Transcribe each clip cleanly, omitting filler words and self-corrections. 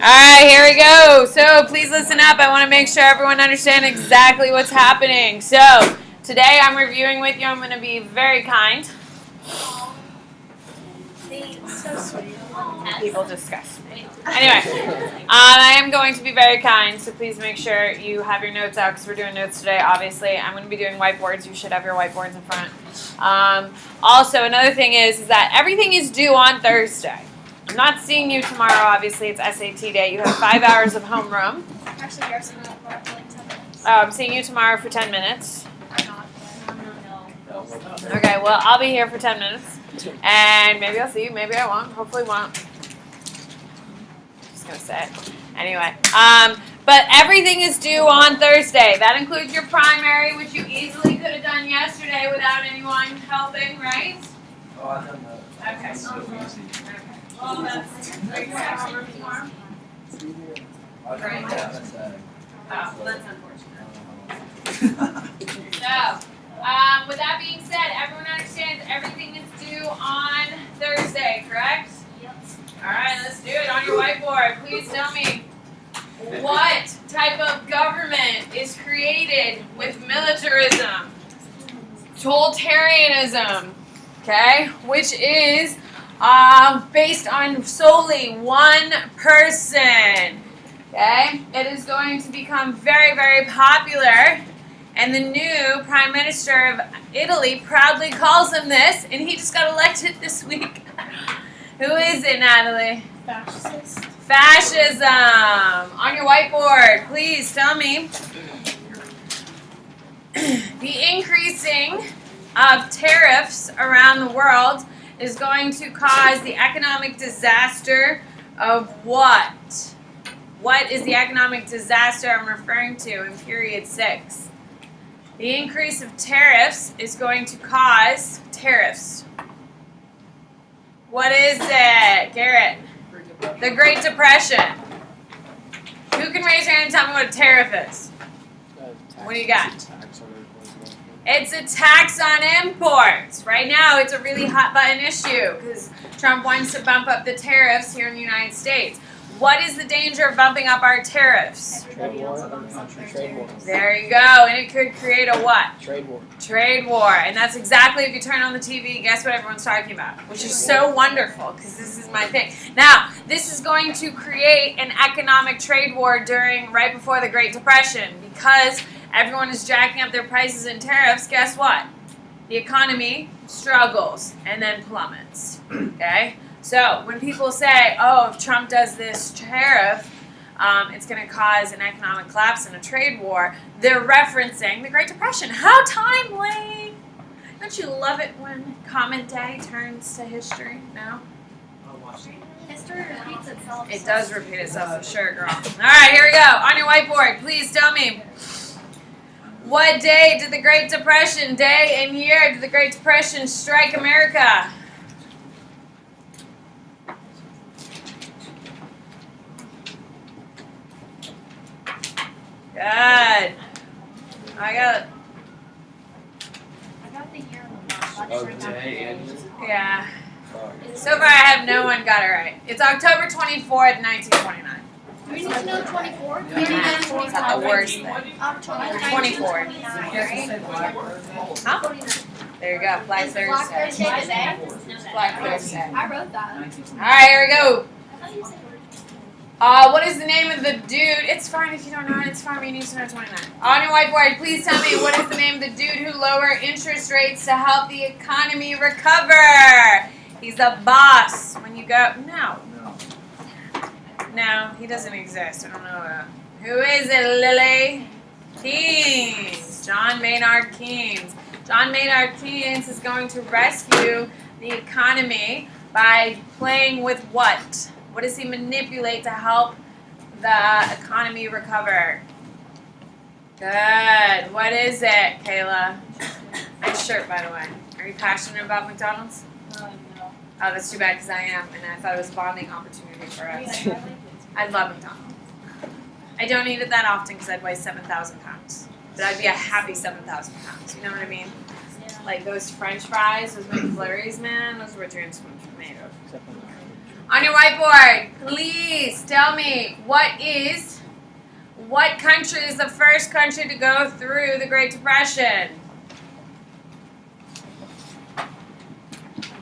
right, here we go. So please listen up. I want to make sure everyone understands exactly what's happening. So today I'm reviewing with you. I'm going to be very kind. So sweet. People discuss me. Anyway, I am going to be very kind, so please make sure you have your notes out because we're doing notes today, obviously. I'm going to be doing whiteboards. You should have your whiteboards in front. Also, another thing is that everything is due on Thursday. I'm not seeing you tomorrow, obviously. It's SAT day. You have 5 hours of homeroom. Actually, you're seeing that for like 10 minutes. Oh, I'm seeing you tomorrow for 10 minutes. I'm not. No. Okay, well, I'll be here for 10 minutes. And maybe I'll see you, maybe I won't, hopefully won't. Just gonna say it. Anyway, but everything is due on Thursday. That includes your primary, which you easily could have done yesterday without anyone helping, right? Oh, I've done that. Okay. It's so easy. Well, that's great. Homework tomorrow? I've done that. That's sad. Oh, well, that's unfortunate. So, with that being said, everyone understands everything is due on Thursday, correct? Yep. All right, let's do it on your whiteboard. Please tell me what type of government is created with militarism? Totalitarianism, okay? Which is based on solely one person, okay? It is going to become very, very popular. And the new Prime Minister of Italy proudly calls him this, and he just got elected this week. Who is it, Natalie? Fascist. Fascism. On your whiteboard, please tell me. The increasing of tariffs around the world is going to cause the economic disaster of what? What is the economic disaster I'm referring to in period 6? The increase of tariffs is going to cause tariffs. What is it, Garrett? The Great Depression. Who can raise your hand and tell me what a tariff is? What do you got? It's a tax on imports. Right now, it's a really hot button issue because Trump wants to bump up the tariffs here in the United States. What is the danger of bumping up our tariffs? Everybody else bumps up their tariffs. There you go. And it could create a what? Trade war. Trade war. And that's exactly, if you turn on the TV, guess what everyone's talking about? Which is so wonderful because this is my thing. Now, this is going to create an economic trade war right before the Great Depression because everyone is jacking up their prices and tariffs. Guess what? The economy struggles and then plummets. Okay? So when people say, oh, if Trump does this tariff, it's going to cause an economic collapse and a trade war, they're referencing the Great Depression. How timely! Don't you love it when Common Day turns to history? No? History repeats itself. It does repeat itself for sure, girl. All right, here we go. On your whiteboard, please tell me. What day did the Great Depression, day and year, did the Great Depression strike America? Good. I got the year on the box. Oh, day and yeah. So far, I have no one got it right. It's October 24th, 1929. Do we need to know 24? Yeah. It's not the worst thing. 24. 29. Huh? There you go. Black Is Black Thursday. Thursday today? Black Thursday. I wrote that. All right, here we go. I thought you said What is the name of the dude? It's fine if you don't know it. It's fine. But you need to know 29. On your whiteboard, please tell me what is the name of the dude who lowered interest rates to help the economy recover? He's a boss. When you go, no, he doesn't exist. I don't know. Who is it, Lily? Keynes. John Maynard Keynes. John Maynard Keynes is going to rescue the economy by playing with what? What does he manipulate to help the economy recover? Good. What is it, Kayla? Nice shirt, by the way. Are you passionate about McDonald's? no. Oh, that's too bad because I am, and I thought it was a bonding opportunity for us. I love McDonald's. I don't eat it that often because I'd weigh 7,000 pounds. But I'd be a happy 7,000 pounds. You know what I mean? Like those French fries, those McFlurries, man, those were dreams made of. On your whiteboard, please tell me what country is the first country to go through the Great Depression? Oh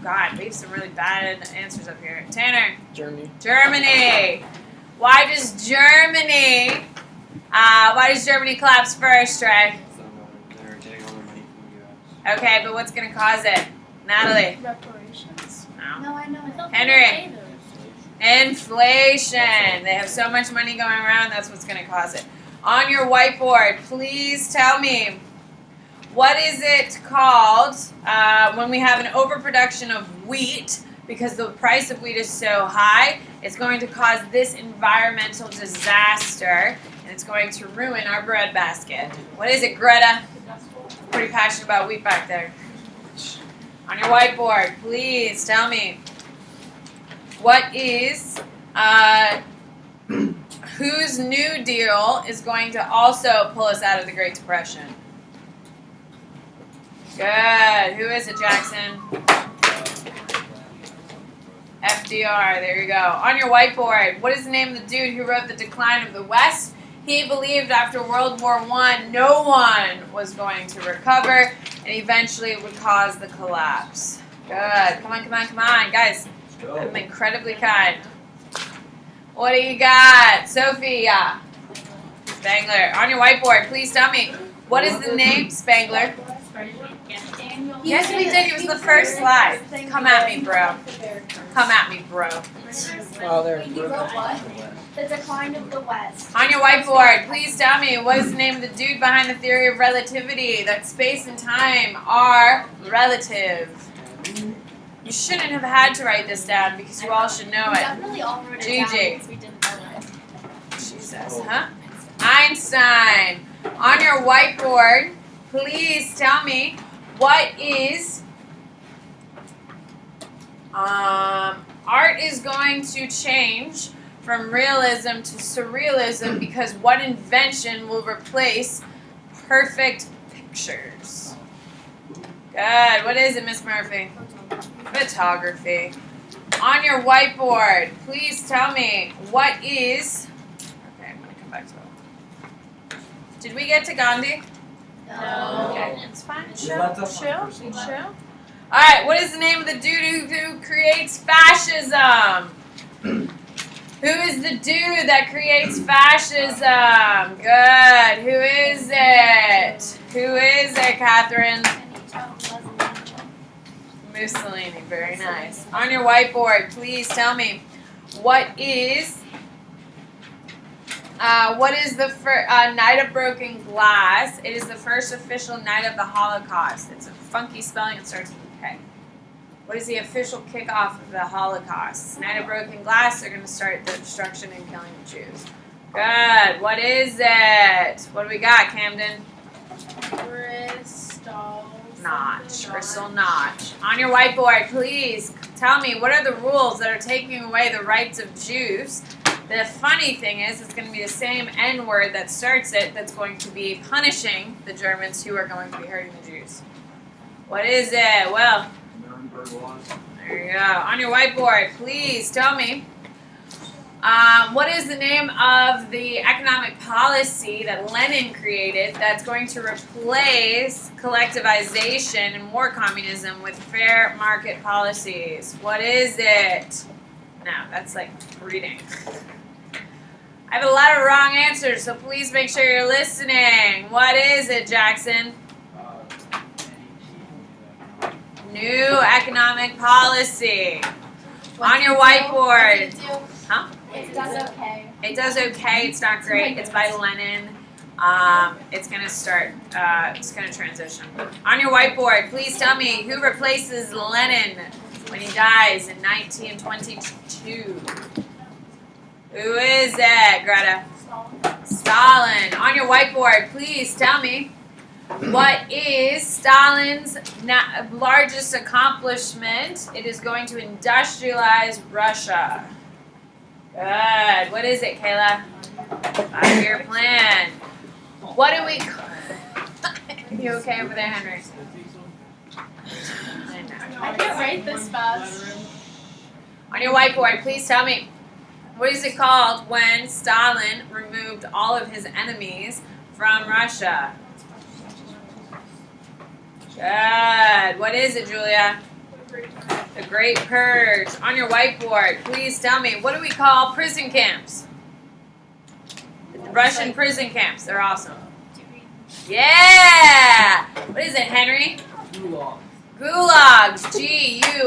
God, we have some really bad answers up here. Tanner. Germany. Germany. Why does Germany collapse first, Trey? They're getting all their money from the U.S. Okay, but what's going to cause it? Natalie. Reparations. No. No, I know. I thought Henry. they would pay those. Inflation. They have so much money going around, that's what's going to cause it. On your whiteboard, please tell me, what is it called when we have an overproduction of wheat because the price of wheat is so high? It's going to cause this environmental disaster, and it's going to ruin our bread basket. What is it, Greta? Pretty passionate about wheat back there. On your whiteboard, please tell me, what is, whose New Deal is going to also pull us out of the Great Depression? Good. Who is it, Jackson? FDR. There you go. On your whiteboard, what is the name of the dude who wrote The Decline of the West? He believed after World War I, no one was going to recover, and eventually it would cause the collapse. Good. Come on, come on, come on. Guys, I'm incredibly kind. What do you got? Sophia. Spangler. On your whiteboard, please tell me, what is the name? Spangler. Yes, we did. It was the first slide. Come at me, bro. Come at me, bro. Oh, there. He wrote what? The Decline of the West. On your whiteboard, please tell me, what is the name of the dude behind the theory of relativity? That space and time are relative. You shouldn't have had to write this down because you all should know We it. definitely all wrote it Gigi. down because we didn't know it. Jesus, huh? Einstein. On your whiteboard, please tell me, what is art is going to change from realism to surrealism because what invention will replace perfect pictures? Good. What is it, Miss Murphy? Photography. On your whiteboard, please tell me, what is... Okay, I'm going to come back to that. Did we get to Gandhi? No. Okay, it's fine. Chill, Let the chill, person chill. Alright, what is the name of the dude who creates fascism? Who is the dude that creates fascism? Good. Who is it? Who is it, Catherine? Mussolini. Very nice. On your whiteboard, please tell me, what is the Night of Broken Glass? It is the first official night of the Holocaust. It's a funky spelling. It starts with a K. What is the official kickoff of the Holocaust? Night of Broken Glass. They're going to start the destruction and killing of Jews. Good. What is it? What do we got, Camden? Crystal Notch. On your whiteboard, please tell me, what are the rules that are taking away the rights of Jews? The funny thing is, it's going to be the same N-word that starts it that's going to be punishing the Germans who are going to be hurting the Jews. What is it? Well, there you go. On your whiteboard, please tell me, what is the name of the economic policy that Lenin created that's going to replace collectivization and more communism with fair market policies? What is it? No, that's like reading. I have a lot of wrong answers, so please make sure you're listening. What is it, Jackson? New economic policy. On your whiteboard. Huh? It does okay. It does okay. It's not great. It's by Lenin. It's going to start, it's going to transition. On your whiteboard, please tell me who replaces Lenin when he dies in 1922. Who is it, Greta? Stalin. On your whiteboard, please tell me, what is Stalin's largest accomplishment? It is going to industrialize Russia. Good. What is it, Kayla? 5-year plan. What do we... You okay over there, Henry? I can't write this fast. On your whiteboard, please tell me, what is it called when Stalin removed all of his enemies from Russia? Good. What is it, Julia? The Great Purge. On your whiteboard, please tell me, what do we call prison camps? The Russian prison camps. They're awesome. Yeah! What is it, Henry? Gulags. G-U-L-U-G.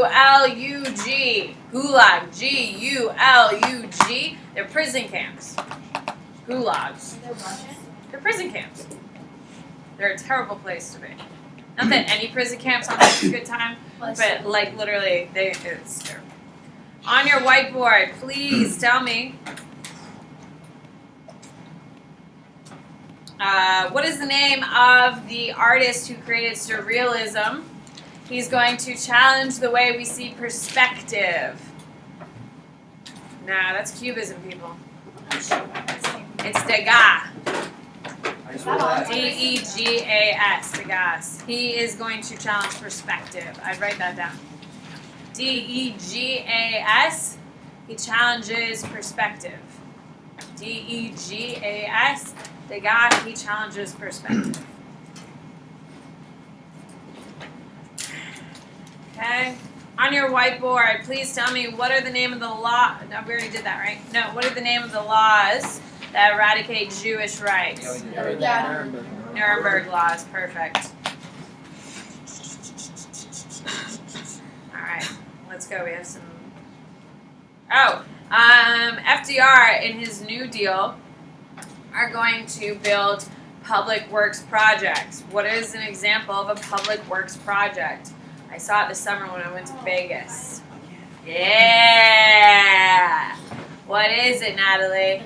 Gulag. G-U-L-U-G. They're prison camps. Gulags. They're prison camps. They're a terrible place to be. Not that any prison camps aren't a good time, but like literally, it's terrible. On your whiteboard, please tell me, what is the name of the artist who created surrealism? He's going to challenge the way we see perspective. Nah, that's Cubism, people. It's Degas. D-E-G-A-S, Degas. He is going to challenge perspective. I'd write that down. D-E-G-A-S. He challenges perspective. D-E-G-A-S. Degas. He challenges perspective. Okay. On your whiteboard, please tell me, what are the name of the law? No, we already did that, right? No. What are the name of the laws that eradicate Jewish rights? Nuremberg laws. Perfect. All right. Let's go. We have some. FDR in his New Deal are going to build public works projects. What is an example of a public works project? I saw it this summer when I went to Vegas. Yeah! What is it, Natalie?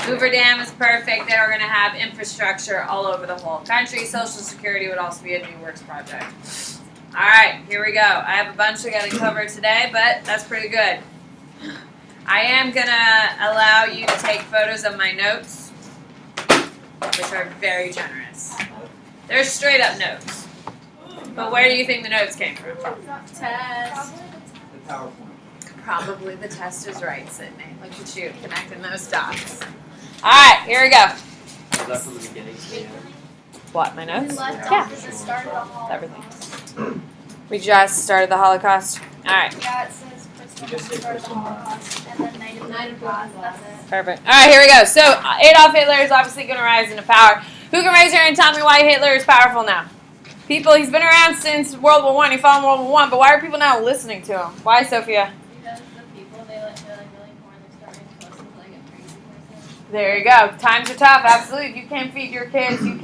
Hoover Dam is perfect. They are going to have infrastructure all over the whole country. Social Security would also be a new works project. All right, here we go. I have a bunch I got to cover today, but that's pretty good. I am going to allow you to take photos of my notes, which are very generous. They're straight up notes. But where do you think the notes came from? Test. The PowerPoint. Probably the test is right, Sydney. Look at you, connecting those dots. All right, here we go. Is that from the beginning to the end? What, my notes? Yeah. Everything. We just started the Holocaust. All right, Yeah, it says Christmas started the Holocaust and then night of God. That's it. perfect. All right, here we go. So Adolf Hitler is obviously going to rise into power. Who can raise your hand and tell me why Hitler is powerful now? People, he's been around since World War I. He fought in World War I, but why are people now listening to him? Why, Sophia? Because the people, they're really poor and they're starting to listen to like a crazy person. There you go. Times are tough. Absolutely. If you can't feed your kids, you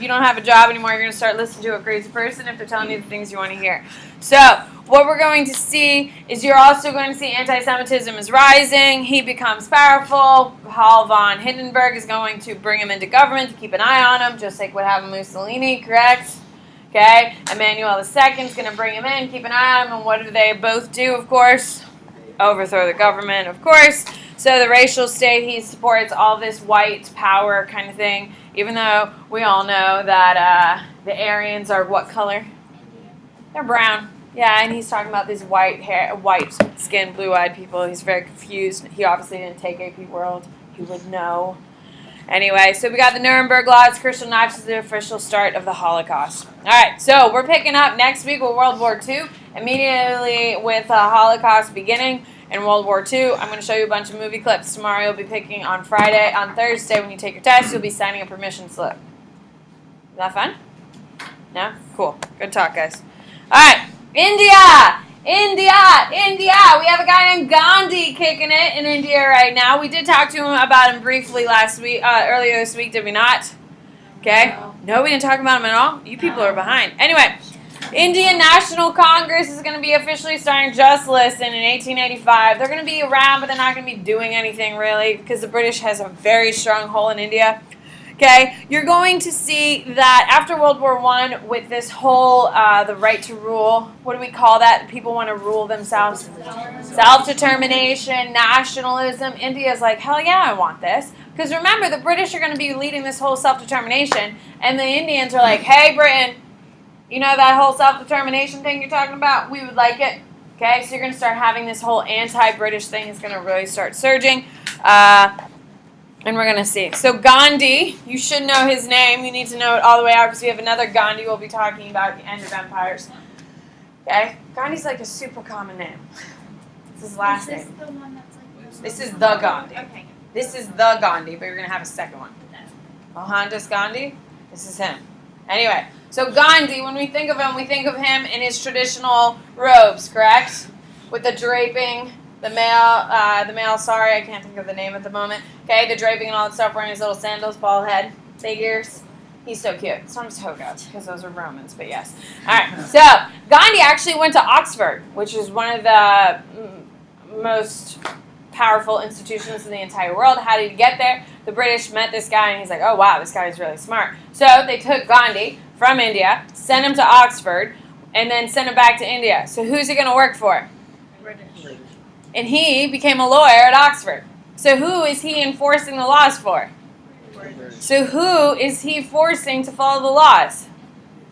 don't have a job anymore, you're going to start listening to a crazy person if they're telling you the things you want to hear. So what we're going to see is you're also going to see anti-Semitism is rising. He becomes powerful. Paul von Hindenburg is going to bring him into government to keep an eye on him, just like what happened with Mussolini, correct? Okay, Emmanuel II is going to bring him in, keep an eye on him, and what do they both do, of course? Overthrow the government, of course. So the racial state, he supports all this white power kind of thing, even though we all know that the Aryans are what color? They're brown. Yeah, and he's talking about these white skin, blue-eyed people. He's very confused. He obviously didn't take AP World. He would know. Anyway, so we got the Nuremberg laws. Crucial knives is the official start of the Holocaust. All right, so we're picking up next week with World War II, immediately with the Holocaust beginning in World War II. I'm going to show you a bunch of movie clips tomorrow. You'll be picking on Friday. On Thursday, when you take your test, you'll be signing a permission slip. Is that fun? No? Cool. Good talk, guys. All right, India! India! We have a guy named Gandhi kicking it in India right now. We did talk to him about him briefly earlier this week, did we not? Okay. No, we didn't talk about him at all? You people are behind. Anyway, Indian National Congress is going to be officially starting. Just listen, in 1885. They're going to be around, but they're not going to be doing anything really because the British has a very strong hold in India. Okay, you're going to see that after World War I, with this whole the right to rule, what do we call that? People want to rule themselves. Self-determination, nationalism. India's like, hell yeah, I want this. Because remember, the British are going to be leading this whole self-determination, and the Indians are like, hey, Britain, you know that whole self-determination thing you're talking about? We would like it. Okay, so you're going to start having this whole anti-British thing is going to really start surging. And we're going to see. So Gandhi, you should know his name. You need to know it all the way out because we have another Gandhi we'll be talking about at the end of empires. Okay? Gandhi's like a super common name. It's his last Is this name. the one that's like... This is the Gandhi. Okay. This is the Gandhi, but you're going to have a second one. Mohandas Gandhi, this is him. Anyway, so Gandhi, when we think of him in his traditional robes, correct? With the draping, the male, sorry, I can't think of the name at the moment. Okay, the draping and all that stuff, wearing his little sandals, bald head, big ears. He's so cute. It's not his toga, because those are Romans, but yes. All right, so Gandhi actually went to Oxford, which is one of the most powerful institutions in the entire world. How did he get there? The British met this guy, and he's like, oh, wow, this guy is really smart. So they took Gandhi from India, sent him to Oxford, and then sent him back to India. So who's he going to work for? British. And he became a lawyer at Oxford. So who is he enforcing the laws for? So who is he forcing to follow the laws?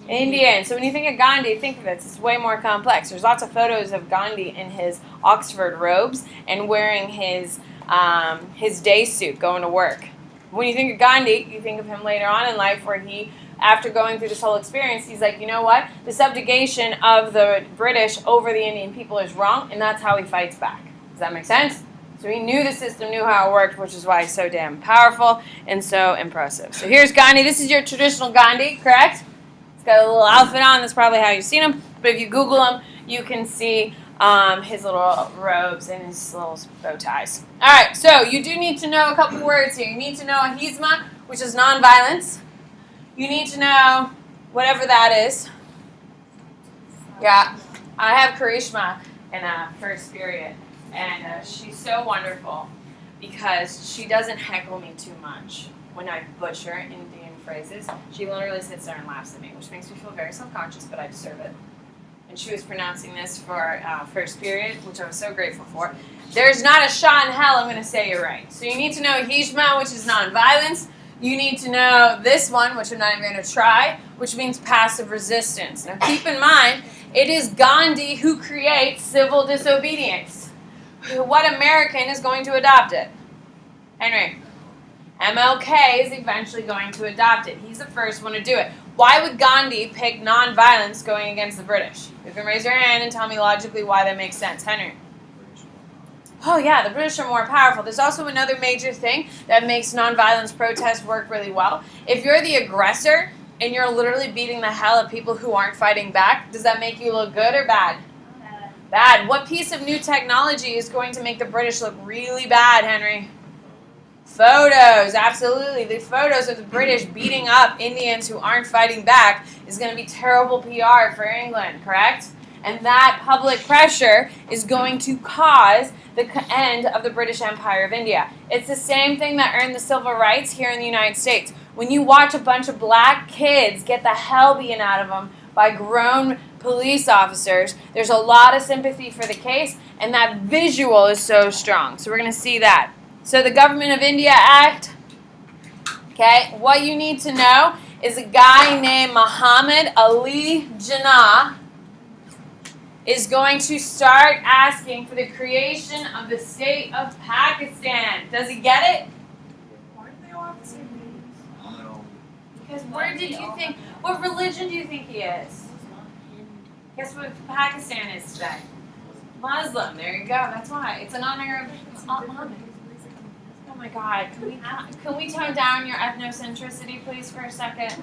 Indian. So when you think of Gandhi, think of it. It's way more complex. There's lots of photos of Gandhi in his Oxford robes and wearing his day suit going to work. When you think of Gandhi, you think of him later on in life where he, after going through this whole experience, he's like, you know what? The subjugation of the British over the Indian people is wrong, and that's how he fights back. Does that make sense? So he knew the system, knew how it worked, which is why he's so damn powerful and so impressive. So here's Gandhi. This is your traditional Gandhi, correct? He's got a little outfit on. That's probably how you've seen him. But if you Google him, you can see his little robes and his little bow ties. All right, so you do need to know a couple words here. You need to know ahisma, which is nonviolence. You need to know whatever that is. Yeah, I have Karishma in first period, and she's so wonderful because she doesn't heckle me too much when I butcher Indian phrases. She literally sits there and laughs at me, which makes me feel very self-conscious, but I deserve it. And she was pronouncing this for first period, which I was so grateful for. There's not a shot in hell I'm going to say it right. So you need to know Hishma, which is nonviolence. You need to know this one, which I'm not even going to try, which means passive resistance. Now keep in mind, it is Gandhi who creates civil disobedience. What American is going to adopt it? Henry. MLK is eventually going to adopt it. He's the first one to do it. Why would Gandhi pick nonviolence going against the British? You can raise your hand and tell me logically why that makes sense. Henry. Oh yeah, the British are more powerful. There's also another major thing that makes nonviolence protests work really well. If you're the aggressor and you're literally beating the hell out of people who aren't fighting back, does that make you look good or bad? Bad. What piece of new technology is going to make the British look really bad, Henry? Photos, absolutely. The photos of the British beating up Indians who aren't fighting back is going to be terrible PR for England, correct? And that public pressure is going to cause the end of the British Empire of India. It's the same thing that earned the civil rights here in the United States. When you watch a bunch of black kids get the hell beaten out of them by grown police officers, there's a lot of sympathy for the case, and that visual is so strong. So we're going to see that. So the Government of India Act, okay, what you need to know is a guy named Muhammad Ali Jinnah is going to start asking for the creation of the state of Pakistan. Does he get it? Why do they all have the same names? No. Because where did you think, what religion do you think he is? Guess what Pakistan is today? Muslim. There you go. That's why. It's in honor of Muhammad. Oh my God. Can we tone down your ethnocentricity, please, for a second?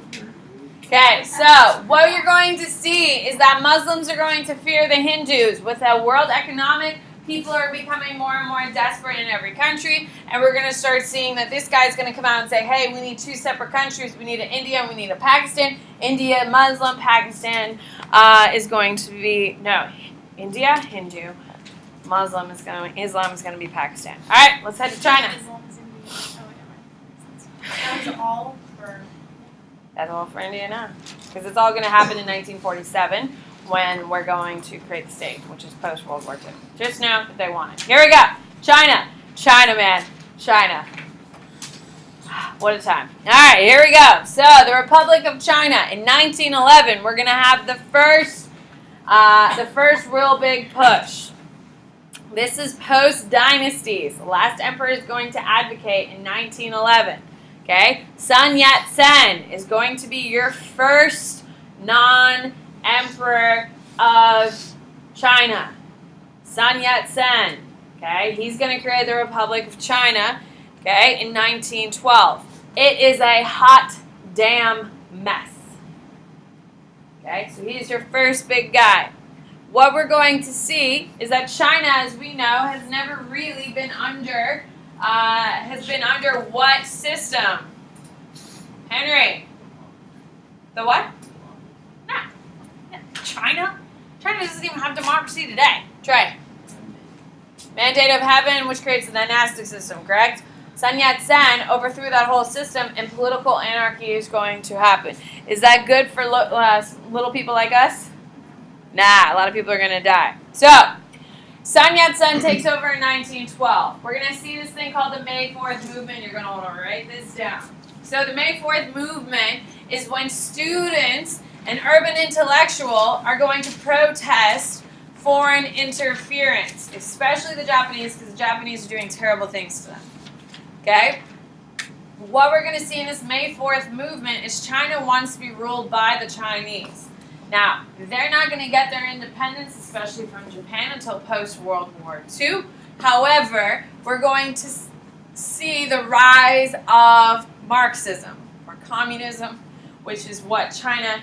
Okay, so what you're going to see is that Muslims are going to fear the Hindus. With a world economic, people are becoming more and more desperate in every country, and we're going to start seeing that this guy's going to come out and say, hey, we need two separate countries. We need an India and we need a Pakistan. India, Muslim, Pakistan is going to be, no, India, Hindu, Islam is going to be Pakistan. All right, let's head to China. Islam is India. Oh, whatever. That's all for... That's all for India now. Because it's all going to happen in 1947 when we're going to create the state, which is post-World War II. Just know that they want it. Here we go. China. China, man. China. What a time. All right, here we go. So, the Republic of China. In 1911, we're going to have the first The first real big push. This is post-dynasties. The last emperor is going to advocate in 1911. Okay? Sun Yat-sen is going to be your first non-emperor of China. Sun Yat-sen. Okay? He's going to create the Republic of China, okay, in 1912. It is a hot damn mess. Okay? So he's your first big guy. What we're going to see is that China, as we know, has never really been under, what system? Henry? The what? No. China? China doesn't even have democracy today. Trey? Mandate of heaven, which creates the dynastic system, correct? Sun Yat-sen overthrew that whole system, and political anarchy is going to happen. Is that good for little people like us? Nah, a lot of people are going to die. So, Sun Yat-sen takes over in 1912. We're going to see this thing called the May 4th movement. You're going to want to write this down. So, the May 4th movement is when students and urban intellectual are going to protest foreign interference, especially the Japanese, because the Japanese are doing terrible things to them. Okay? What we're going to see in this May 4th movement is China wants to be ruled by the Chinese. Now, they're not going to get their independence, especially from Japan, until post-World War II. However, we're going to see the rise of Marxism, or communism, which is what China,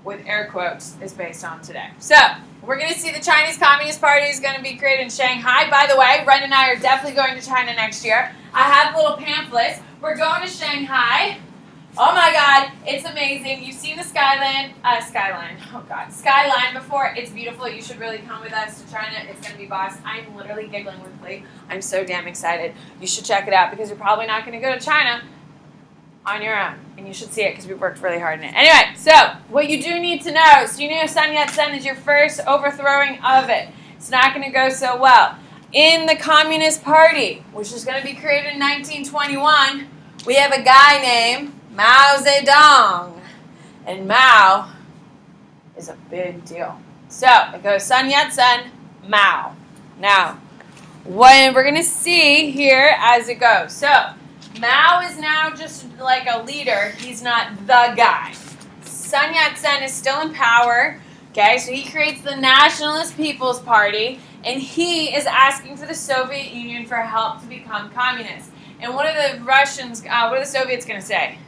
with air quotes, is based on today. So, we're going to see the Chinese Communist Party is going to be created in Shanghai. By the way, Ren and I are definitely going to China next year. I have little pamphlets. We're going to Shanghai. Oh my God, it's amazing. You've seen the skyline before. It's beautiful. You should really come with us to China. It's going to be boss. I'm literally giggling with glee. I'm so damn excited. You should check it out because you're probably not going to go to China on your own. And you should see it because we worked really hard in it. Anyway, so what you do need to know, so you know Sun Yat-sen is your first overthrowing of it. It's not going to go so well. In the Communist Party, which is going to be created in 1921, we have a guy named Mao Zedong. And Mao is a big deal. So, it goes Sun Yat-sen, Mao. Now, what we're going to see here as it goes. So, Mao is now just like a leader. He's not the guy. Sun Yat-sen is still in power. Okay, so he creates the Nationalist People's Party, and he is asking for the Soviet Union for help to become communist. And what are the Russians, what are the Soviets going to say?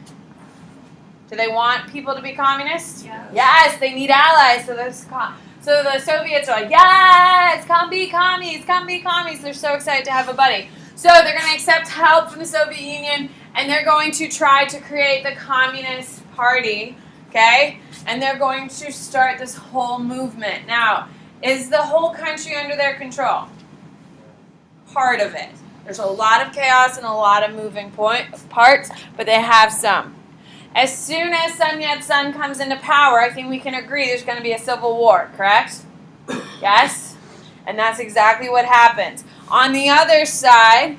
Do they want people to be communist? Yes. Yes, they need allies. So the Soviets are like, yes, come be commies, come be commies. They're so excited to have a buddy. So they're going to accept help from the Soviet Union, and they're going to try to create the Communist Party, okay? And they're going to start this whole movement. Now, is the whole country under their control? Part of it. There's a lot of chaos and a lot of moving parts, but they have some. As soon as Sun Yat-sen comes into power, I think we can agree there's going to be a civil war, correct? Yes? And that's exactly what happens. On the other side,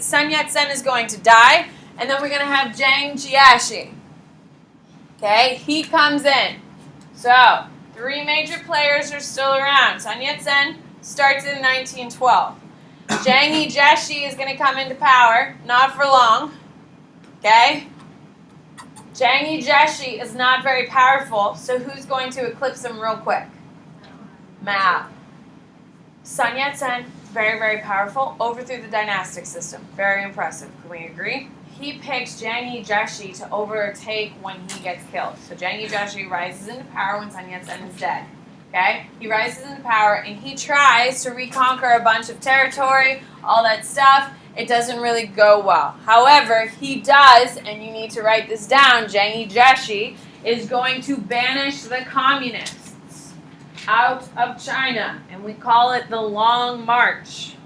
Sun Yat-sen is going to die, and then we're going to have Jiang Jieshi. Okay, he comes in. So, 3 major players are still around. Sun Yat-sen starts in 1912. Jiang Jieshi is going to come into power, not for long. Okay? Jiang Jieshi is not very powerful, so who's going to eclipse him real quick? Mao. Sun Yat-sen, very, very powerful, overthrew the dynastic system. Very impressive. Can we agree? He picks Jiang Jieshi to overtake when he gets killed. So Jiang Jieshi rises into power when Sun Yat-sen is dead. Okay? He rises into power and he tries to reconquer a bunch of territory, all that stuff. It doesn't really go well. However, he does, and you need to write this down, Jiang Jieshi is going to banish the communists out of China, and we call it the Long March.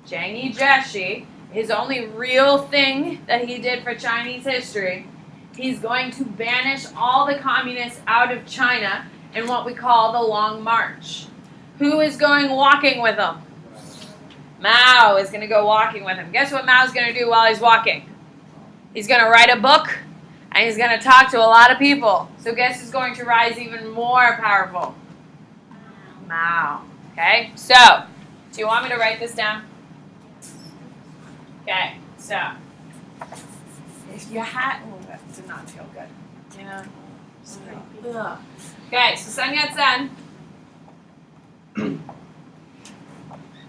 Jiang Jieshi, his only real thing that he did for Chinese history, he's going to banish all the communists out of China in what we call the Long March. Who is going walking with him? Mao is going to go walking with him. Guess what Mao's going to do while he's walking? He's going to write a book, and he's going to talk to a lot of people. So guess who's going to rise even more powerful? Mao. Okay, so do you want me to write this down? Okay, so if you had, oh, that did not feel good. Yeah. Ugh. Okay, so Sun Yat-sen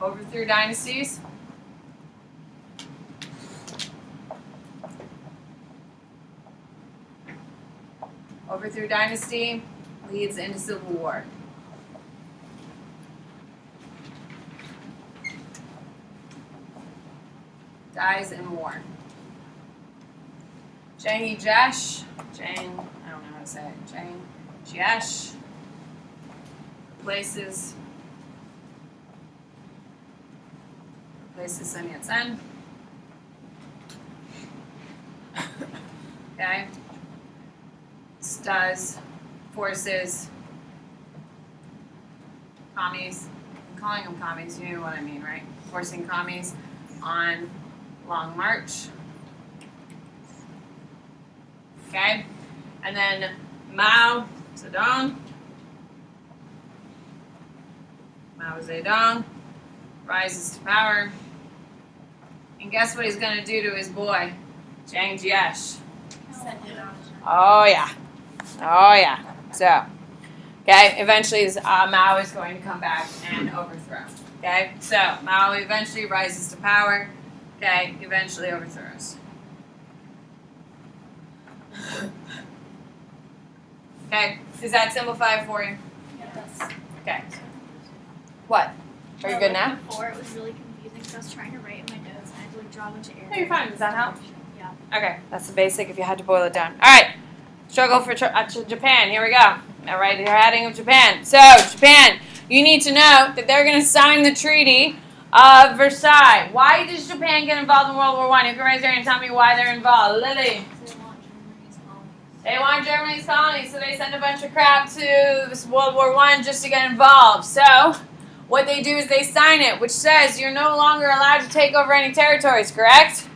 overthrew dynasties. Overthrew dynasty leads into civil war. Dies in war. Chiang Kai-shek, I don't know how to say it. Chiang Kai-shek replaces Sun Yat-sen. Okay. Does forces commies, I'm calling them commies, you know what I mean, right? Forcing commies on Long March. Okay, and then Mao Zedong rises to power, and guess what he's going to do to his boy, Chiang Kai-shek? Oh yeah. So, okay, eventually Mao is going to come back and overthrow. Okay, so Mao eventually rises to power. Okay, eventually overthrows. Okay, is that simplified for you? Yes. Okay. What? Are you good now? Before it was really confusing because I was trying to write in my notes and I had to like draw a bunch of arrows. No, you're fine. Does that help? Yeah. Okay, that's the basic if you had to boil it down. All right, struggle for Japan. Here we go. All right, you're heading of Japan. So, Japan, you need to know that they're going to sign the Treaty of Versailles. Why does Japan get involved in World War I? You can raise your hand and tell me why they're involved. Lily. They want Germany's colonies, so they send a bunch of crap to this World War I just to get involved. So, what they do is they sign it, which says you're no longer allowed to take over any territories, correct?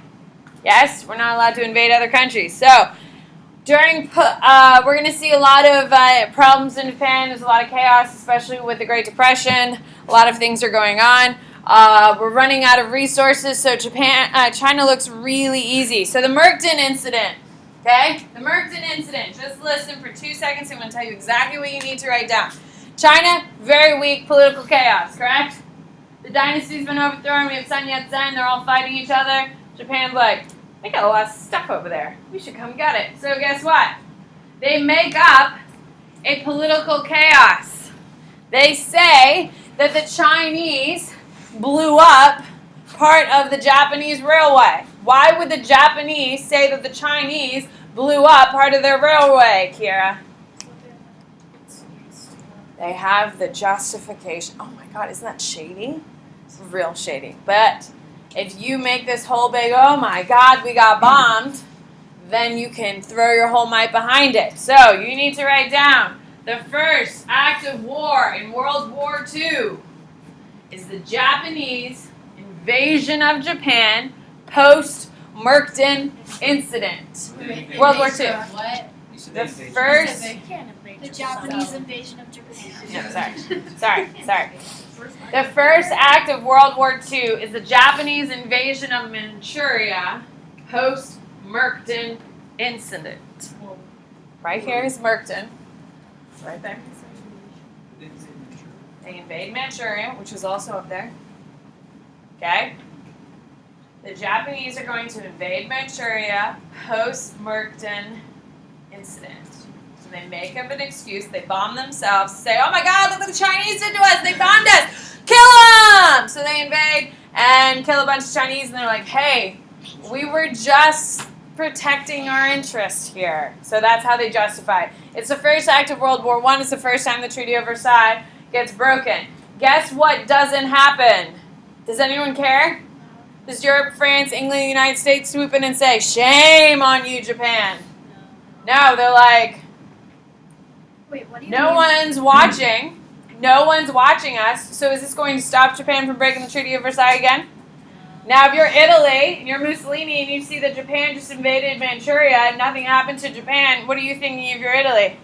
Yes, we're not allowed to invade other countries. So, we're going to see a lot of problems in Japan. There's a lot of chaos, especially with the Great Depression. A lot of things are going on. We're running out of resources, so China looks really easy. So the Merckton incident, okay? The Merckton incident. Just listen for 2 seconds. I'm going to tell you exactly what you need to write down. China, very weak political chaos, correct? The dynasty's been overthrown. We have Sun Yat-sen. They're all fighting each other. Japan's like, they got a lot of stuff over there. We should come get it. So guess what? They make up a political chaos. They say that the Chinese blew up part of the Japanese railway. Why would the Japanese say that the Chinese blew up part of their railway, Kira? They have the justification. Oh my God, isn't that shady? It's real shady. But if you make this whole big, oh my God, we got bombed, then you can throw your whole might behind it. So you need to write down the first act of war in World War II is the Japanese invasion of Japan post-Merckton incident. World War II. What? The first... The Japanese invasion of Japan. No, sorry. The first act of World War II is the Japanese invasion of Manchuria post-Merckton incident. Right here is Merckton. Right there. They invade Manchuria, which is also up there. Okay? The Japanese are going to invade Manchuria post-Merckton incident. So they make up an excuse, they bomb themselves, say, oh my God, look what the Chinese did to us, they bombed us, kill them! So they invade and kill a bunch of Chinese, and they're like, hey, we were just protecting our interest here. So that's how they justify it. It's the first act of World War I. It's the first time the Treaty of Versailles gets broken. Guess what doesn't happen? Does anyone care? Does Europe, France, England, the United States swoop in and say, shame on you, Japan? No, they're like, Wait, what do you no mean? one's watching. No one's watching us. So is this going to stop Japan from breaking the Treaty of Versailles again? Now, if you're Italy and you're Mussolini and you see that Japan just invaded Manchuria and nothing happened to Japan, what are you thinking if you're Italy?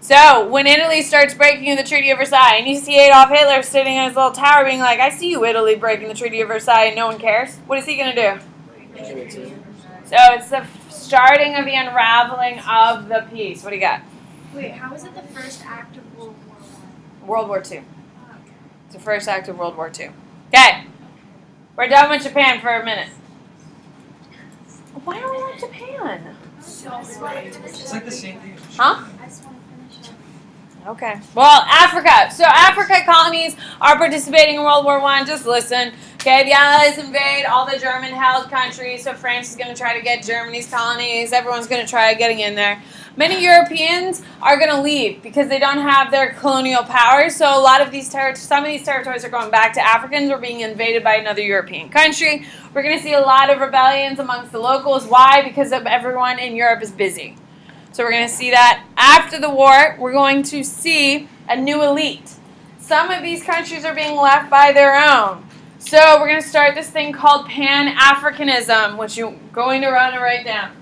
So, when Italy starts breaking the Treaty of Versailles, and you see Adolf Hitler sitting in his little tower being like, I see you, Italy, breaking the Treaty of Versailles, and no one cares, what is he going to do? So, it's the starting of the unraveling of the peace. What do you got? Wait, how is it the first act of World War I? World War II. It's the first act of World War II. Okay. We're done with Japan for a minute. Why don't we like Japan? It's like the same thing. Huh? I just want to finish up. Okay. Well, Africa. So Africa colonies are participating in World War I. Just listen. Okay, the Allies invade all the German-held countries. So France is going to try to get Germany's colonies. Everyone's going to try getting in there. Many Europeans are going to leave because they don't have their colonial powers. So a lot of these some of these territories are going back to Africans or being invaded by another European country. We're going to see a lot of rebellions amongst the locals. Why? Because everyone in Europe is busy. So we're going to see that. After the war, we're going to see a new elite. Some of these countries are being left by their own. So we're going to start this thing called Pan-Africanism, which you're going to run and write down.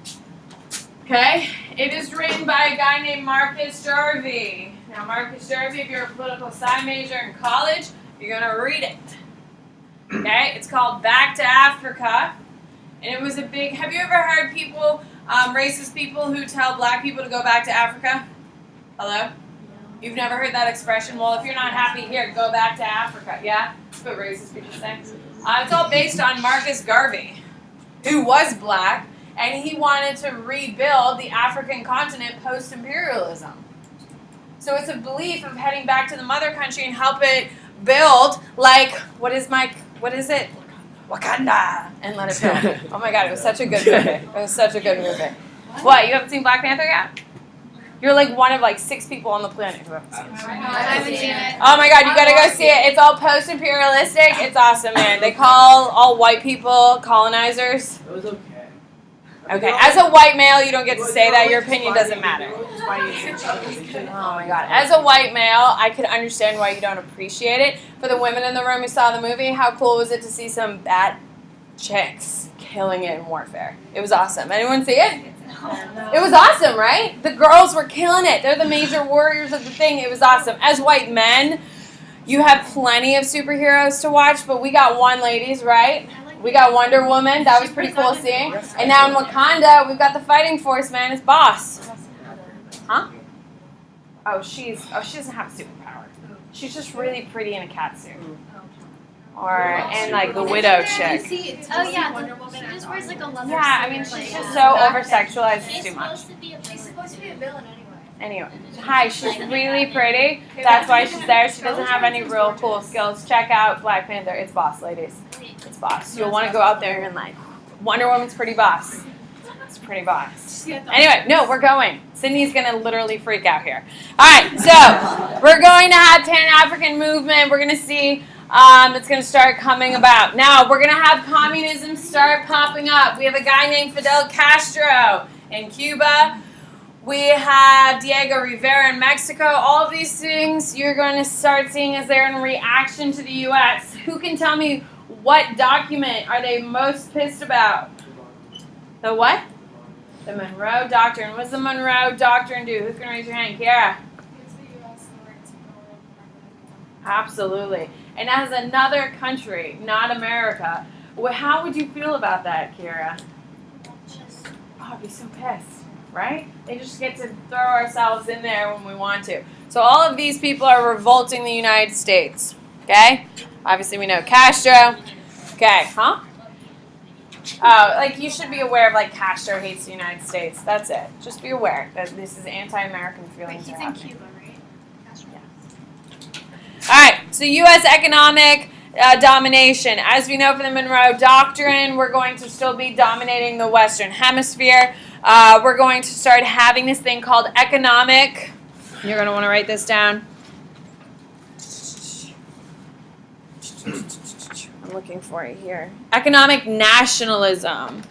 Okay? It is written by a guy named Marcus Garvey. Now, Marcus Garvey, if you're a political science major in college, you're going to read it. Okay? It's called Back to Africa. And it was a big... Have you ever heard people, racist people who tell black people to go back to Africa? Hello? You've never heard that expression? Well, if you're not happy here, go back to Africa. Yeah? That's what racist people say. It's all based on Marcus Garvey, who was black, and he wanted to rebuild the African continent post-imperialism. So it's a belief of heading back to the mother country and help it build, like, what is it? Wakanda. And let it build. Oh my God, it was such a good movie. It was such a good movie. What, you haven't seen Black Panther yet? You're like one of like 6 people on the planet who haven't seen it. I haven't seen it. Oh my God, you gotta go see it. It's all post-imperialistic. It's awesome, man. They call all white people colonizers. It was okay. Okay, as a white male, you don't get to say that. Your opinion doesn't matter. Oh my God. As a white male, I could understand why you don't appreciate it. For the women in the room who saw the movie, how cool was it to see some bad chicks killing it in warfare? It was awesome. Anyone see it? It was awesome, right? The girls were killing it. They're the major warriors of the thing. It was awesome. As white men, you have plenty of superheroes to watch, but we got one, ladies, right? We got Wonder Woman. That was pretty cool seeing. And now in Wakanda, we've got the fighting force, man. It's Boss. Huh? Oh, she doesn't have a superpower. She's just really pretty in a catsuit. Or in like the widow chick. Oh yeah, she just wears like a leather suit. Yeah, I mean she's just so over-sexualized. It's too much. She's supposed to be a villain anyway. Anyway, hi, she's really pretty. That's why she's there. She doesn't have any real cool skills. Check out Black Panther. It's Boss, ladies. It's Boss. You'll want to go out there and like, Wonder Woman's pretty boss. It's pretty boss. Anyway, no, we're going. Sydney's going to literally freak out here. All right, so we're going to have Pan-African movement. We're going to see it's going to start coming about. Now, we're going to have communism start popping up. We have a guy named Fidel Castro in Cuba. We have Diego Rivera in Mexico. All of these things you're going to start seeing as they're in reaction to the U.S. Who can tell me what document are they most pissed about? The what? The Monroe Doctrine. What does the Monroe Doctrine do? Who can raise your hand? Kiara? Absolutely. And as another country, not America, how would you feel about that, Kiara? Oh, I'd be so pissed, right? They just get to throw ourselves in there when we want to. So all of these people are revolting the United States, okay? Obviously we know Castro. Okay, huh? Oh, like you should be aware of like Castro hates the United States. That's it. Just be aware that this is anti-American feelings. He's in Cuba, right? All right, so U.S. economic domination. As we know from the Monroe Doctrine, we're going to still be dominating the Western Hemisphere. We're going to start having this thing called economic. You're going to want to write this down. I'm looking for it here. Economic nationalism.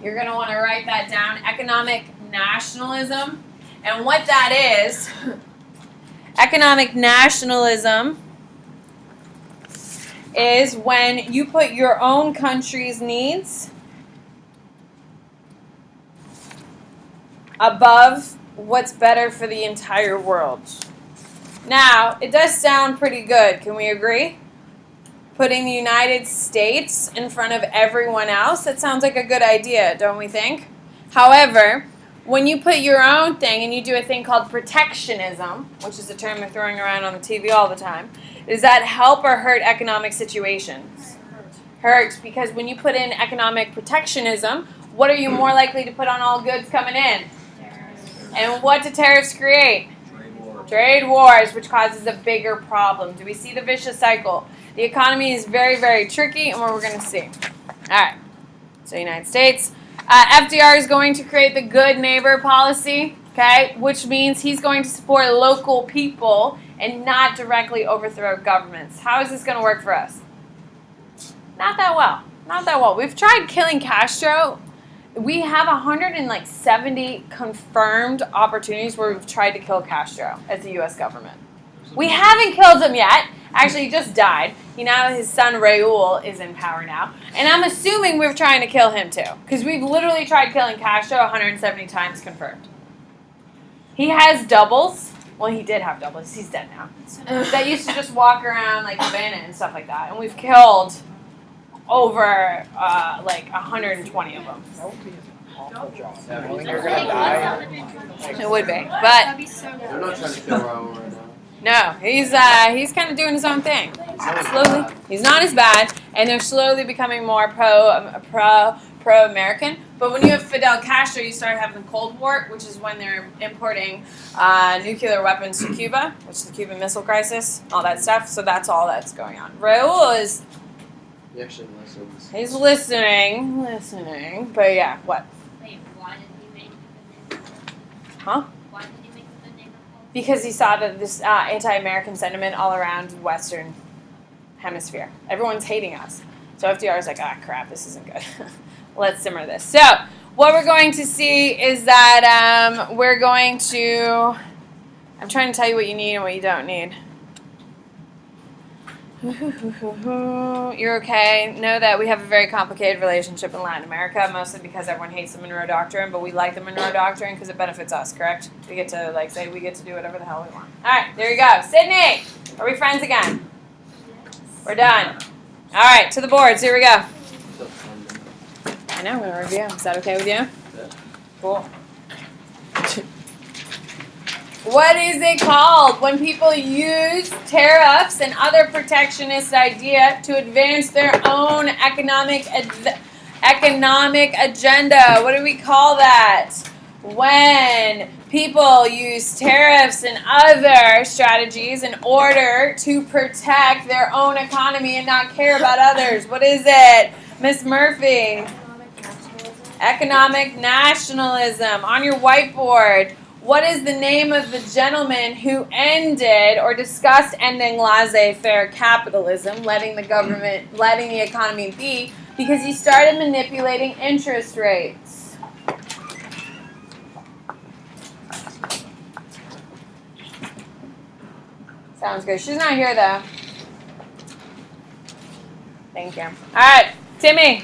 You're going to want to write that down. Economic nationalism. And what that is... Economic nationalism is when you put your own country's needs above what's better for the entire world. Now, it does sound pretty good. Can we agree? Putting the United States in front of everyone else, that sounds like a good idea, don't we think? However, when you put your own thing and you do a thing called protectionism, which is a term they're throwing around on the TV all the time, does that help or hurt economic situations? Hurt, because when you put in economic protectionism, what are you more likely to put on all goods coming in? And what do tariffs create? Trade wars, which causes a bigger problem. Do we see the vicious cycle? The economy is very, very tricky, and what we're going to see. All right. So United States. FDR is going to create the good neighbor policy, okay, which means he's going to support local people and not directly overthrow governments. How is this going to work for us? Not that well. Not that well. We've tried killing Castro. We have 170 confirmed opportunities where we've tried to kill Castro as the U.S. government. We haven't killed him yet. Actually, he just died. His son Raul is in power now. And I'm assuming we're trying to kill him too. Because we've literally tried killing Castro 170 times confirmed. He has doubles. Well, he did have doubles. He's dead now. That used to just walk around like Havana and stuff like that. And we've killed over 120 of them. Knowing you're gonna die. It would be. But That'd be so They're not trying to kill Raul right now. no, he's kind of doing his own thing. Slowly, he's not as bad, and they're slowly becoming more pro-American. But when you have Fidel Castro, you start having the Cold War, which is when they're importing nuclear weapons to Cuba, which is the Cuban Missile Crisis, all that stuff. So that's all that's going on. Raul is He actually listens. he's listening, but yeah, what? Wait, why did he make the neighbor? Huh? Why did he make the neighbor? Because he saw that this anti-American sentiment all around the Western Hemisphere. Everyone's hating us. So FDR is like, crap, this isn't good. Let's simmer this. So what we're going to see is that we're going to... I'm trying to tell you what you need and what you don't need. You're okay. Know that we have a very complicated relationship in Latin America, mostly because everyone hates the Monroe Doctrine, but we like the Monroe Doctrine because it benefits us, correct? We get to, say we get to do whatever the hell we want. All right, there you go. Sydney, are we friends again? We're done. All right, to the boards. Here we go. I know, I'm going to review. Is that okay with you? Yeah. Cool. What is it called when people use tariffs and other protectionist idea to advance their own economic agenda? What do we call that? When people use tariffs and other strategies in order to protect their own economy and not care about others. What is it? Miss Murphy. Economic nationalism. On your whiteboard. What is the name of the gentleman who ended or discussed ending laissez-faire capitalism, letting the economy be, because he started manipulating interest rates? Sounds good. She's not here, though. Thank you. All right, Timmy.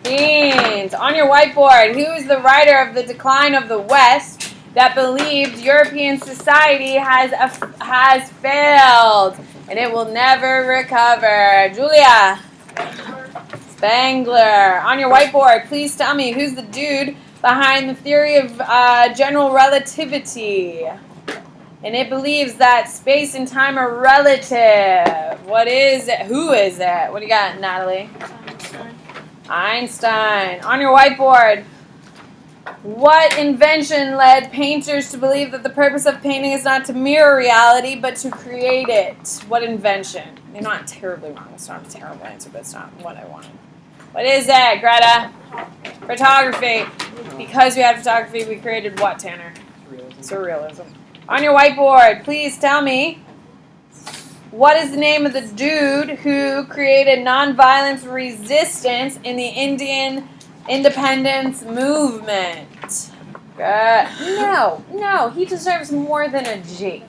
Beans. On your whiteboard, who is the writer of The Decline of the West that believed European society has failed and it will never recover? Julia. Spangler. On your whiteboard, please tell me who's the dude behind the theory of general relativity. And it believes that space and time are relative. What is it? Who is it? What do you got, Natalie? Einstein. On your whiteboard, what invention led painters to believe that the purpose of painting is not to mirror reality, but to create it? What invention? You're not terribly wrong. It's not a terrible answer, but it's not what I wanted. What is it, Greta? Photography. Because we had photography, we created what, Tanner? Surrealism. On your whiteboard, please tell me, what is the name of the dude who created nonviolence resistance in the Indian independence movement? No, he deserves more than a G.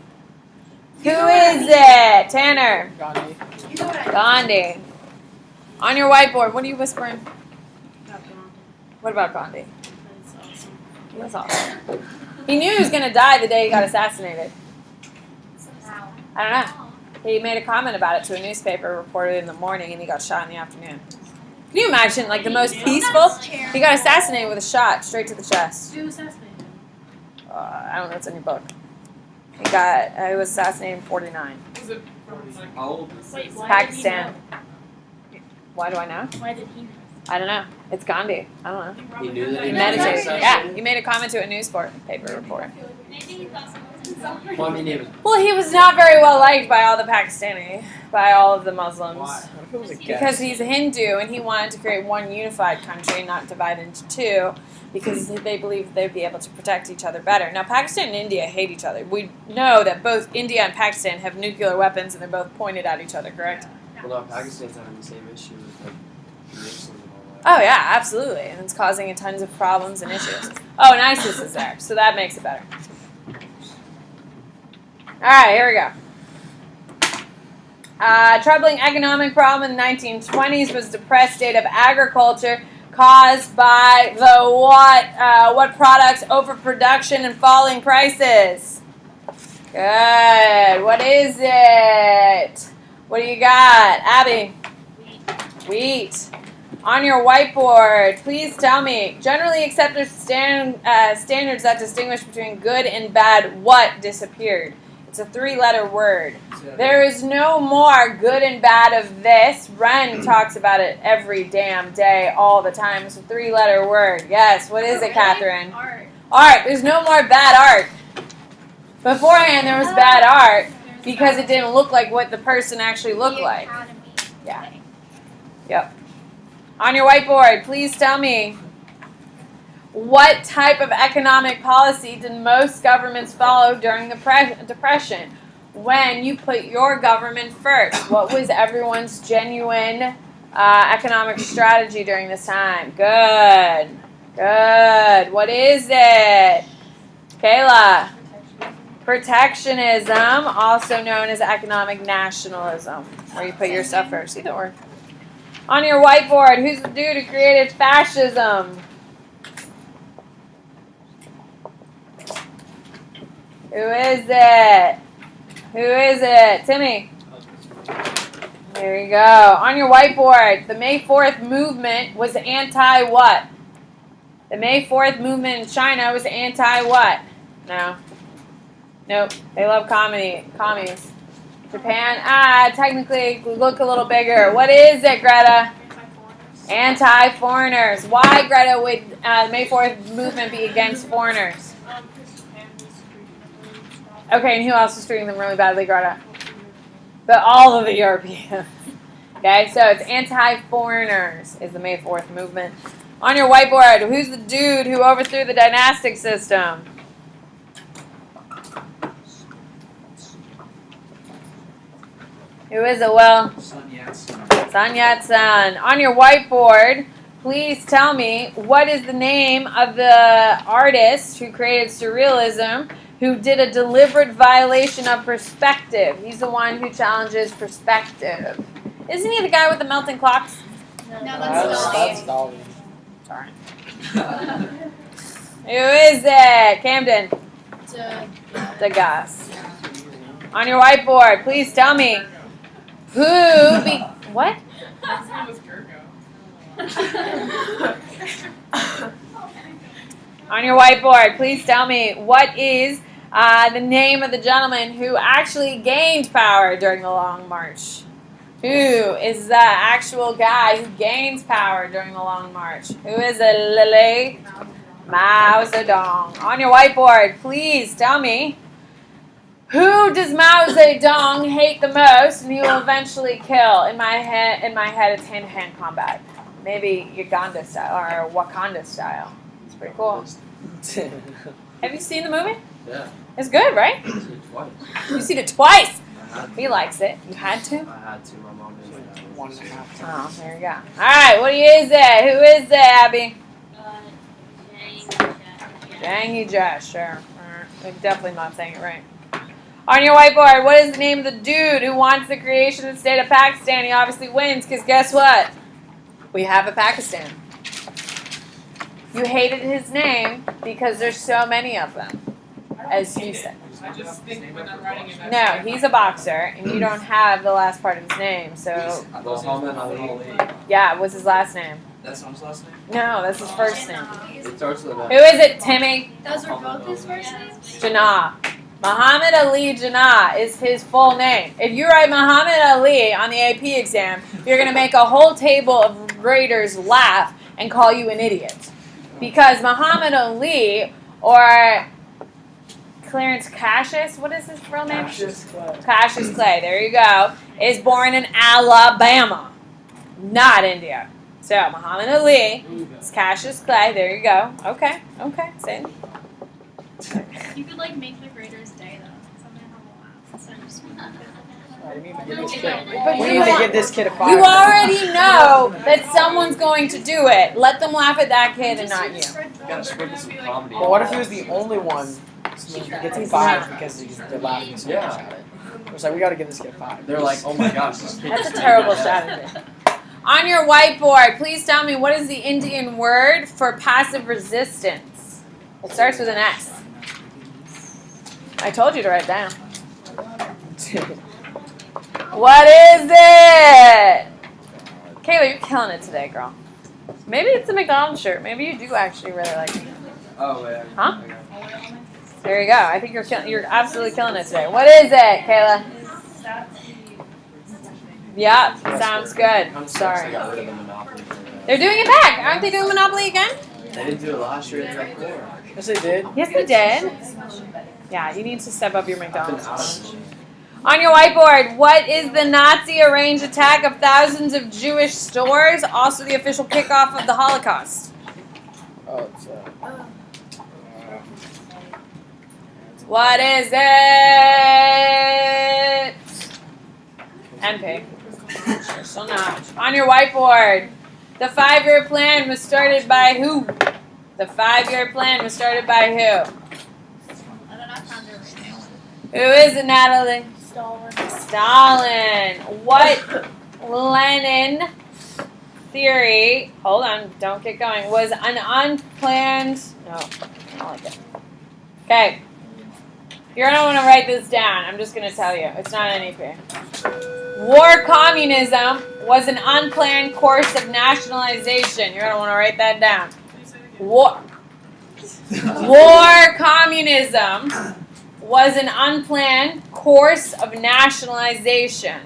Who is it? Tanner. Gandhi. Gandhi. On your whiteboard, what are you whispering? What about Gandhi? That's awesome. That's awesome. He knew he was going to die the day he got assassinated. How? I don't know. He made a comment about it to a newspaper reporter in the morning, and he got shot in the afternoon. Can you imagine, like, the most peaceful? He got assassinated with a shot straight to the chest. Who assassinated him? I don't know. It's in your book. He was assassinated in 49. Was it from like How old? Wait, why Pakistan. did Why do I know? he know? Why did he know? I don't know. It's Gandhi. I don't know. He knew that He he meditated. was Yeah, he made a comment to a newspaper reporter. Maybe he thought someone was insane. Well, I mean, it was. Well, he was not very well liked by all the Pakistani, by all of the Muslims. Why? It was a guess. Because he's a Hindu and he wanted to create one unified country, not divide into two, because they believed they'd be able to protect each other better. Now, Pakistan and India hate each other. We know that both India and Pakistan have nuclear weapons and they're both pointed at each other, correct? Well, no, Pakistan's having the same issue with like Nixon and all that. Oh, yeah, absolutely. And it's causing tons of problems and issues. Oh, and ISIS is there, so that makes it better. All right, here we go. Troubling economic problem in the 1920s was depressed state of agriculture caused by the what products? Overproduction and falling prices. Good. What is it? What do you got? Abby? Wheat. On your whiteboard, please tell me. Generally accepted standards that distinguish between good and bad what disappeared? It's a 3-letter word. There is no more good and bad of this. Ren talks about it every damn day, all the time. It's a 3-letter word. Yes, what is it, Catherine? Art. Art. There's no more bad art. Beforehand, there was bad art because it didn't look like what the person actually looked like. Yeah. Yep. On your whiteboard, please tell me, what type of economic policy did most governments follow during the Depression? When you put your government first, what was everyone's genuine economic strategy during this time? Good. Good. What is it? Kayla. Protectionism, also known as economic nationalism, where you put your stuff first. Either or. On your whiteboard, who's the dude who created fascism? Who is it? Who is it? Timmy. There you go. On your whiteboard, the May 4th movement was anti-what? The May 4th movement in China was anti-what? No. Nope. They love commies. Japan, technically, look a little bigger. What is it, Greta? Anti-foreigners. Why, Greta, would May 4th movement be against foreigners? Okay, and who else is treating them really badly, Greta? But all of the Europeans. Okay, so it's anti-foreigners is the May 4th movement. On your whiteboard, who's the dude who overthrew the dynastic system? Who is it, Will? Sun Yat-sen. Sun Yat-sen. On your whiteboard, please tell me, what is the name of the artist who created surrealism, who did a deliberate violation of perspective? He's the one who challenges perspective. Isn't he the guy with the melting clocks? No, That's Dolly. Sorry. Who is it? Camden. Degas. On your whiteboard, please tell me, what? His name was Gergo. On your whiteboard, please tell me, what is the name of the gentleman who actually gained power during the Long March? Who is the actual guy who gains power during the Long March? Who is it, Lily? Mao Zedong. On your whiteboard, please tell me, who does Mao Zedong hate the most and he will eventually kill? In my head, it's hand-to-hand combat. Maybe Uganda style or Wakanda style. It's pretty cool. Have you seen the movie? Yeah. It's good, right? I've seen it twice. You've seen it twice. I had to. He likes it. You had to? I had to. My mom didn't like that. 1.5 times. Oh, there you go. All right, what is it? Who is it, Abby? Jangy Josh, sure. I'm definitely not saying it right. On your whiteboard, what is the name of the dude who wants the creation of the state of Pakistan? He obviously wins, because guess what? We have a Pakistan. You hated his name because there's so many of them. as you said. I just think when I'm writing it. No, he's a boxer, and you don't have the last part of his name. So Muhammad Ali. yeah, what's his last name? That's not his last name? No, that's his first name. It starts with Who is it, Timmy? Those were both his first names? Jinnah. Muhammad Ali Jinnah is his full name. If you write Muhammad Ali on the AP exam, you're going to make a whole table of graders laugh and call you an idiot. Because Muhammad Ali, or Clarence Cassius, what is his real name? Cassius Clay, there you go, is born in Alabama, not India. So Muhammad Ali is Cassius Clay, there you go. Okay, say it. You could like make the graders day though. Something how we'll laugh instead of just I didn't even give this kid. But We you need to want- give this kid a 5. You already know that someone's going to do it. Let them laugh at that kid and not you. You gotta sprinkle some comedy. But what if he was the only one he gets a He's 5 not. because they're laughing so Yeah. much at it? It's like, we gotta give this kid a 5. They're like, oh my gosh, this kid That's a is terrible good. strategy. On your whiteboard, please tell me what is the Indian word for passive resistance? It starts with an S. I told you to write it down. What is it? Kayla, you're killing it today, girl. Maybe it's a McDonald's shirt. Maybe you do actually really like it. Oh, yeah. Huh? There you go. I think you're absolutely killing it today. What is it, Kayla? Yeah, sounds good. I'm sorry. Sorry. They got rid of the Monopoly. They're doing it back. Aren't they doing Monopoly again? They didn't do it last year. They got core. Yes, they did. Yes, they did. Yeah, you need to step up your McDonald's. On your whiteboard, what is the Nazi arranged attack of thousands of Jewish stores? Also the official kickoff of the Holocaust. Oh, it's What is it? NP. Still not. On your whiteboard, the 5-year plan was started by who? The 5-year plan was started by who? I don't know, I found it right now. Who is it, Natalie? Stalin. Stalin. What Lenin theory, hold on, don't get going, was an unplanned, no, I don't like it. Okay. You're going to want to write this down. I'm just going to tell you. It's not an EP. War communism was an unplanned course of nationalization. You're going to want to write that down. War communism was an unplanned course of nationalization.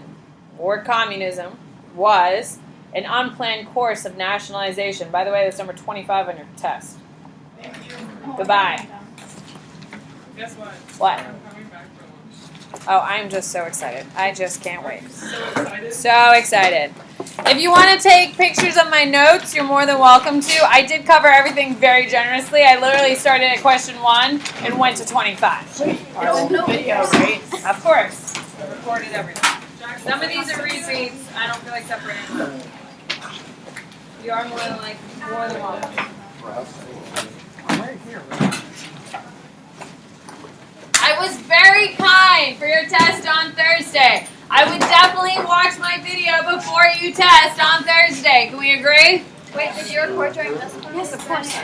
War communism was an unplanned course of nationalization. By the way, that's number 25 on your test. Goodbye. Guess what? What? I'm coming back for lunch. Oh, I'm just so excited. I just can't wait. So excited. So excited. If you want to take pictures of my notes, you're more than welcome to. I did cover everything very generously. I literally started at question 1 and went to 25. video, right? Of course. I recorded everything. Some of these are repeats. I don't feel like separating them. You are more than welcome. I was very kind for your test on Thursday. I would definitely watch my video before you test on Thursday. Can we agree? Wait, did you record during this one? Yes, of course.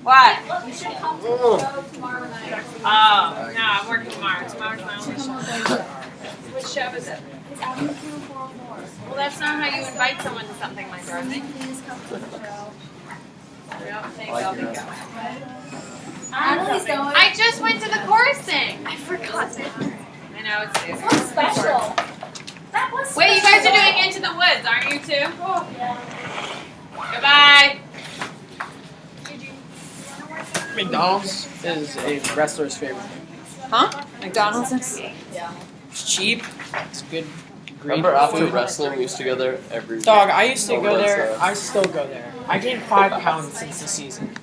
What? You should come to the show tomorrow night. Oh, no, I'm working tomorrow. Tomorrow's my only show. Which show is it? It's Avenue 204. Well, that's not how you invite someone to something, my darling. Please come to the show. I don't think I'll be going. Annalie's going. I just went to the chorus thing. I forgot to. I know, it's Tuesday. What's special? That was special. Wait, you guys are doing Into the Woods, aren't you too? Yeah. Goodbye. Did you wanna work out? McDonald's is a wrestler's favorite thing. Huh? McDonald's is? It's cheap. It's good. Great Remember after food. wrestling, we used to go there every week. Dog, I used to Oh, go what's there. that? I still go there. I gained 5 pounds since the season.